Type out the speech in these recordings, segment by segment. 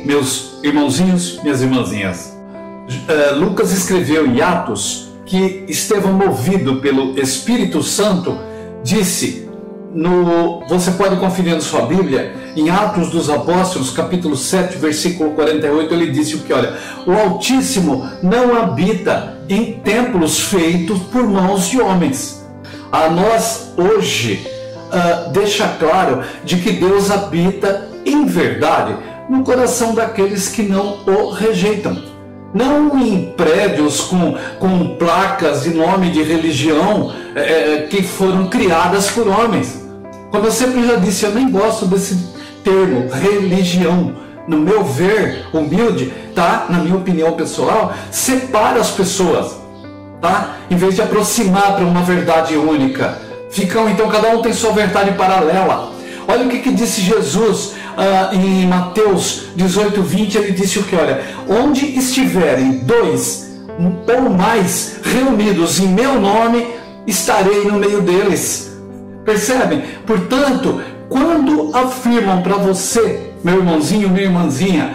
meus irmãozinhos, minhas irmãzinhas. Lucas escreveu em Atos que Estevão, movido pelo Espírito Santo, disse, você pode conferir na sua Bíblia, em Atos dos Apóstolos, capítulo 7, versículo 48, ele disse o que? Olha, o Altíssimo não habita em templos feitos por mãos de homens. A nós hoje deixa claro de que Deus habita em verdade no coração daqueles que não o rejeitam. Não em prédios com placas de nome de religião que foram criadas por homens. Como eu sempre já disse, eu nem gosto desse termo, religião. No meu ver humilde, tá? Na minha opinião pessoal, separa as pessoas, tá? Em vez de aproximar para uma verdade única. Então cada um tem sua verdade paralela. Olha o que disse Jesus em Mateus 18, 20, ele disse o que? Olha, onde estiverem 2 ou mais reunidos em meu nome, estarei no meio deles. Percebem? Portanto, quando afirmam para você, meu irmãozinho, minha irmãzinha,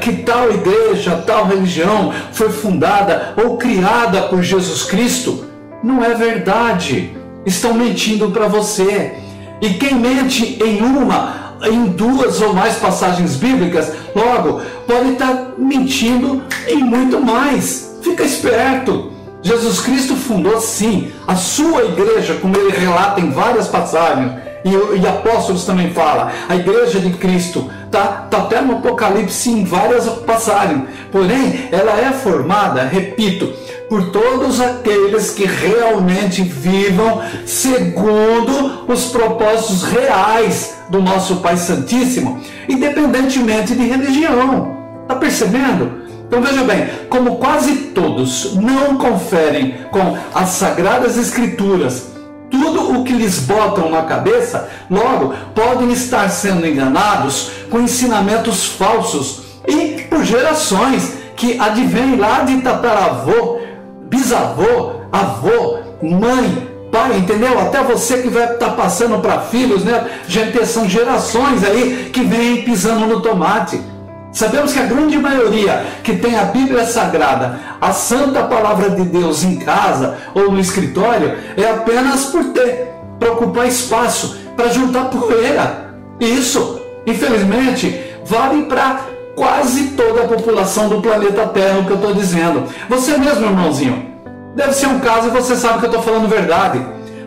que tal igreja, tal religião foi fundada ou criada por Jesus Cristo, não é verdade. Estão mentindo para você. E quem mente em 2 ou mais passagens bíblicas, logo, pode estar mentindo em muito mais. Fica esperto. Jesus Cristo fundou, sim, a sua igreja, como ele relata em várias passagens, e apóstolos também falam, a igreja de Cristo, tá até no Apocalipse em várias passagens. Porém, ela é formada, repito, por todos aqueles que realmente vivam segundo os propósitos reais do nosso Pai Santíssimo, independentemente de religião. Está percebendo? Então veja bem, como quase todos não conferem com as Sagradas Escrituras tudo o que lhes botam na cabeça, logo podem estar sendo enganados com ensinamentos falsos e por gerações que advêm lá de tataravô, bisavô, avô, mãe, pai, entendeu? Até você que vai estar passando para filhos, né? Gente, são gerações aí que vêm pisando no tomate. Sabemos que a grande maioria que tem a Bíblia Sagrada, a Santa Palavra de Deus em casa ou no escritório, é apenas para ocupar espaço, para juntar poeira. Isso, infelizmente, vale para quase toda a população do planeta Terra, o que eu estou dizendo. Você mesmo, irmãozinho, deve ser um caso e você sabe que eu estou falando verdade.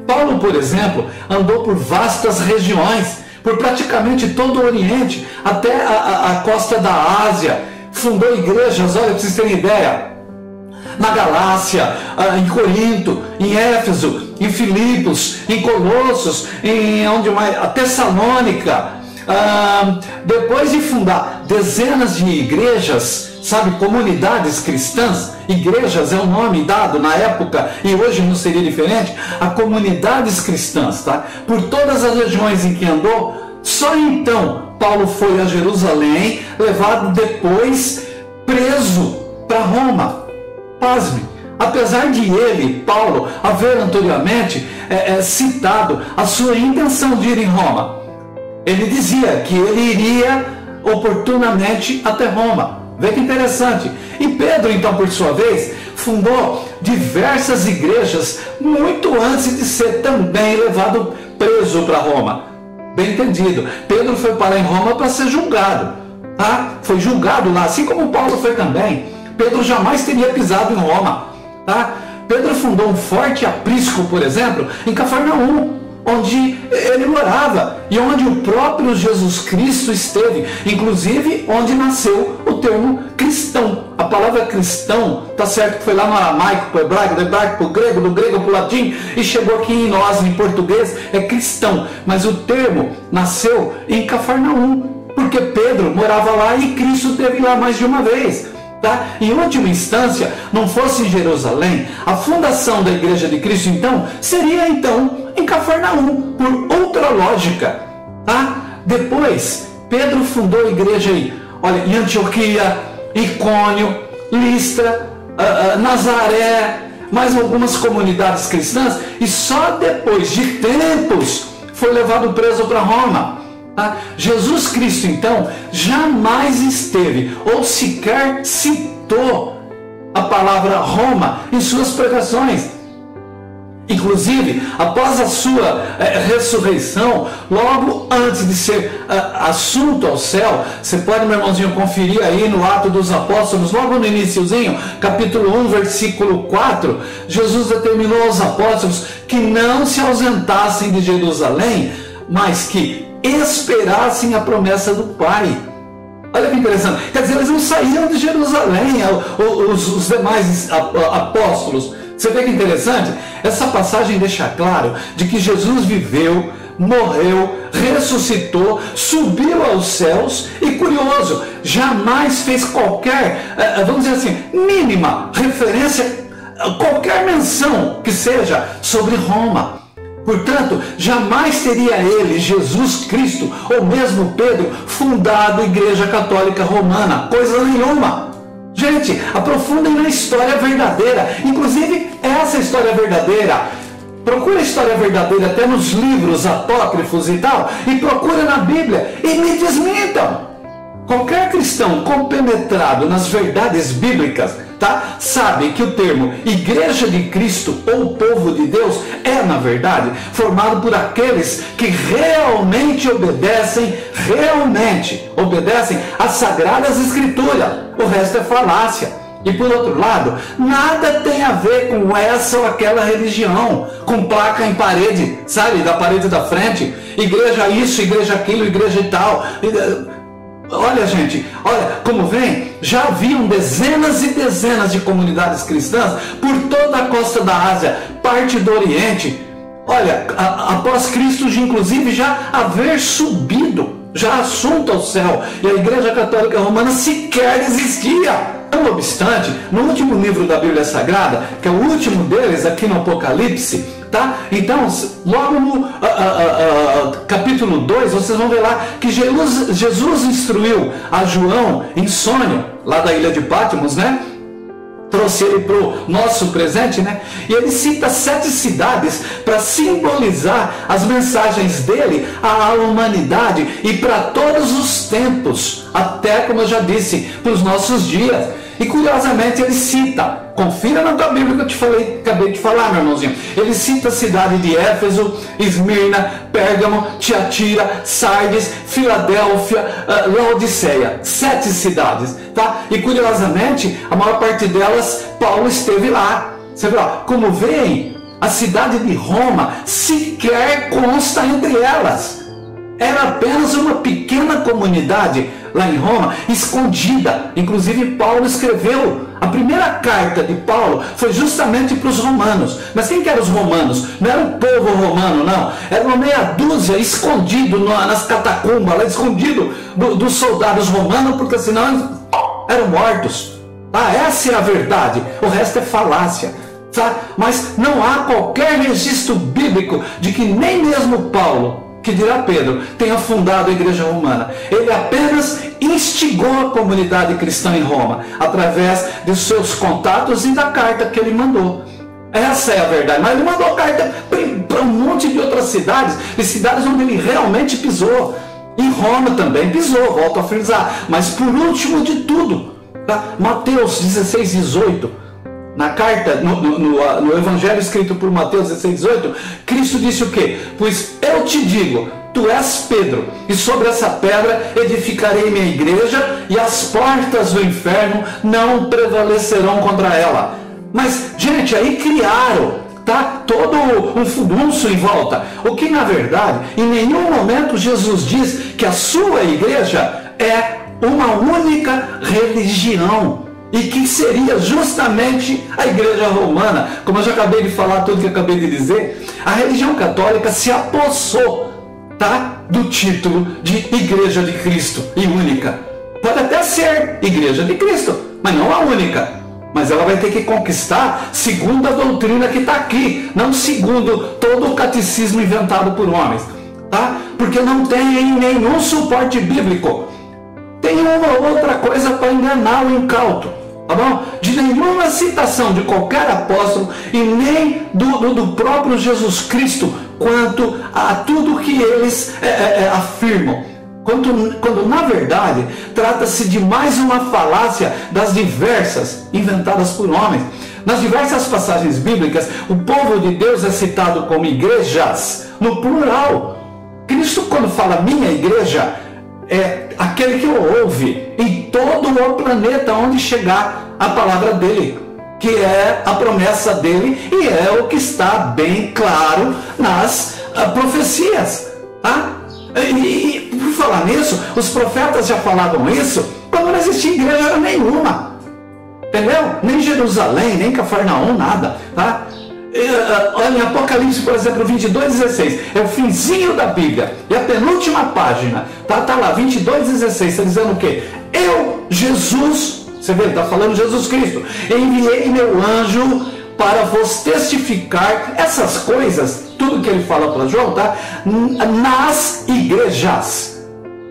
Paulo, por exemplo, andou por vastas regiões, por praticamente todo o Oriente, até a costa da Ásia, fundou igrejas, olha, para vocês terem ideia, na Galácia, em Corinto, em Éfeso, em Filipos, em Colossos, a Tessalônica. Depois de fundar dezenas de igrejas, sabe, comunidades cristãs, igrejas é o nome dado na época e hoje não seria diferente, a comunidades cristãs, tá? Por todas as regiões em que andou. Só então Paulo foi a Jerusalém, levado depois preso para Roma. Pasme, apesar de ele, Paulo, haver anteriormente citado a sua intenção de ir em Roma, ele dizia que ele iria oportunamente até Roma. Vê que interessante. E Pedro, então, por sua vez, fundou diversas igrejas muito antes de ser também levado preso para Roma. Bem entendido. Pedro foi para em Roma para ser julgado. Tá? Foi julgado lá, assim como Paulo foi também. Pedro jamais teria pisado em Roma. Tá? Pedro fundou um forte aprisco, por exemplo, em Cafarnaum, onde ele morava e onde o próprio Jesus Cristo esteve, inclusive onde nasceu o termo cristão. A palavra cristão, tá certo que foi lá no aramaico, para o hebraico, do hebraico para o grego, do grego para o latim, e chegou aqui em nós, em português, é cristão. Mas o termo nasceu em Cafarnaum, porque Pedro morava lá e Cristo esteve lá mais de uma vez. Tá? Em última instância, não fosse em Jerusalém, a fundação da Igreja de Cristo, então, seria então em Cafarnaum, por outra lógica. Tá? Depois, Pedro fundou a igreja em Antioquia, Icônio, Listra, Nazaré, mais algumas comunidades cristãs, e só depois de tempos foi levado preso para Roma. Jesus Cristo, então, jamais esteve ou sequer citou a palavra Roma em suas pregações. Inclusive, após a sua ressurreição, logo antes de ser assunto ao céu, você pode, meu irmãozinho, conferir aí no Atos dos Apóstolos, logo no iniciozinho, capítulo 1, versículo 4, Jesus determinou aos apóstolos que não se ausentassem de Jerusalém, mas que esperassem a promessa do Pai. Olha que interessante, quer dizer, eles não saíram de Jerusalém, os demais apóstolos. Você vê que interessante? Essa passagem deixa claro de que Jesus viveu, morreu, ressuscitou, subiu aos céus e, curioso, jamais fez qualquer, vamos dizer assim, mínima referência, qualquer menção que seja sobre Roma. Portanto, jamais teria ele, Jesus Cristo, ou mesmo Pedro, fundado a Igreja Católica Romana, coisa nenhuma. Gente, aprofundem na história verdadeira, inclusive essa história verdadeira. Procura a história verdadeira até nos livros apócrifos e tal, e procura na Bíblia e me desmintam. Qualquer cristão compenetrado nas verdades bíblicas, sabe que o termo Igreja de Cristo ou Povo de Deus é, na verdade, formado por aqueles que realmente obedecem às Sagradas Escrituras. O resto é falácia. E por outro lado, nada tem a ver com essa ou aquela religião, com placa em parede, sabe, da parede da frente, igreja isso, igreja aquilo, igreja e tal. Olha, gente, olha como vem, já haviam dezenas e dezenas de comunidades cristãs por toda a costa da Ásia, parte do Oriente. Olha, após Cristo, inclusive, já haver subido, já assunto ao céu, e a Igreja Católica Romana sequer existia. Não obstante, no último livro da Bíblia Sagrada, que é o último deles aqui no Apocalipse, então, logo no capítulo 2, vocês vão ver lá que Jesus instruiu a João em sonho, lá da ilha de Patmos, né? Trouxe ele para o nosso presente, né? E ele cita 7 cidades para simbolizar as mensagens dele à humanidade e para todos os tempos, até, como eu já disse, para os nossos dias. E curiosamente ele cita, confira na tua Bíblia que eu acabei de falar, meu irmãozinho. Ele cita a cidade de Éfeso, Esmirna, Pérgamo, Tiatira, Sardes, Filadélfia, Laodiceia. 7 cidades, E curiosamente, a maior parte delas, Paulo esteve lá. Você vê lá, como veem, a cidade de Roma sequer consta entre elas. Era apenas uma pequena comunidade lá em Roma, escondida. Inclusive Paulo escreveu, a primeira carta de Paulo foi justamente para os romanos. Mas quem que eram os romanos? Não era o povo romano, não. Era uma meia dúzia escondido nas catacumbas, lá escondido dos soldados romanos, porque senão eles eram mortos. Essa é a verdade, o resto é falácia. Mas não há qualquer registro bíblico de que nem mesmo Paulo, que dirá Pedro, tenha fundado a Igreja Romana. Ele apenas instigou a comunidade cristã em Roma, através de seus contatos e da carta que ele mandou. Essa é a verdade. Mas ele mandou carta para um monte de outras cidades, e cidades onde ele realmente pisou. Em Roma também pisou, volto a frisar. Mas por último de tudo, Mateus 16, 18. Na carta, no Evangelho escrito por Mateus 16, 18, Cristo disse o quê? Pois eu te digo, tu és Pedro, e sobre essa pedra edificarei minha igreja, e as portas do inferno não prevalecerão contra ela. Mas, gente, aí criaram, todo um furdunço em volta. O que, na verdade, em nenhum momento Jesus diz que a sua igreja é uma única religião. E que seria justamente a Igreja Romana. Como eu já acabei de falar, tudo que eu acabei de dizer, a religião católica se apossou, do título de Igreja de Cristo e única. Pode até ser Igreja de Cristo, mas não a única. Mas ela vai ter que conquistar segundo a doutrina que está aqui, não segundo todo o catecismo inventado por homens, Porque não tem nenhum suporte bíblico. Tem uma ou outra coisa para enganar o incauto. De nenhuma citação de qualquer apóstolo e nem do próprio Jesus Cristo quanto a tudo que eles afirmam. Quando na verdade trata-se de mais uma falácia das diversas inventadas por homens. Nas diversas passagens bíblicas, o povo de Deus é citado como igrejas, no plural. Cristo, quando fala minha igreja, é aquele que o ouve em todo o planeta onde chegar a palavra dele, que é a promessa dele e é o que está bem claro nas profecias, tá? E por falar nisso, os profetas já falavam isso quando não existia igreja nenhuma, entendeu? Nem Jerusalém, nem Cafarnaum, nada, tá? Olha, em Apocalipse, por exemplo, 22:16, é o finzinho da Bíblia, e a penúltima página, tá lá, 22:16, está dizendo o quê? Eu, Jesus, você vê, ele está falando Jesus Cristo, enviei meu anjo para vos testificar essas coisas, tudo que ele fala para João, tá? Nas igrejas.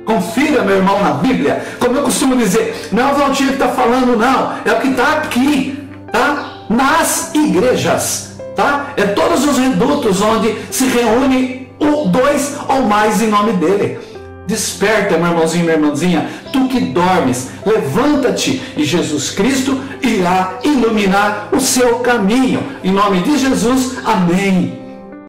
Confira, meu irmão, na Bíblia. Como eu costumo dizer, não é o Valtinho que está falando, não, é o que está aqui, tá? Nas igrejas, tá? É todos os redutos onde se reúne dois ou mais em nome dele. Desperta, meu irmãozinho e minha irmãzinha, tu que dormes, levanta-te e Jesus Cristo irá iluminar o seu caminho. Em nome de Jesus, amém.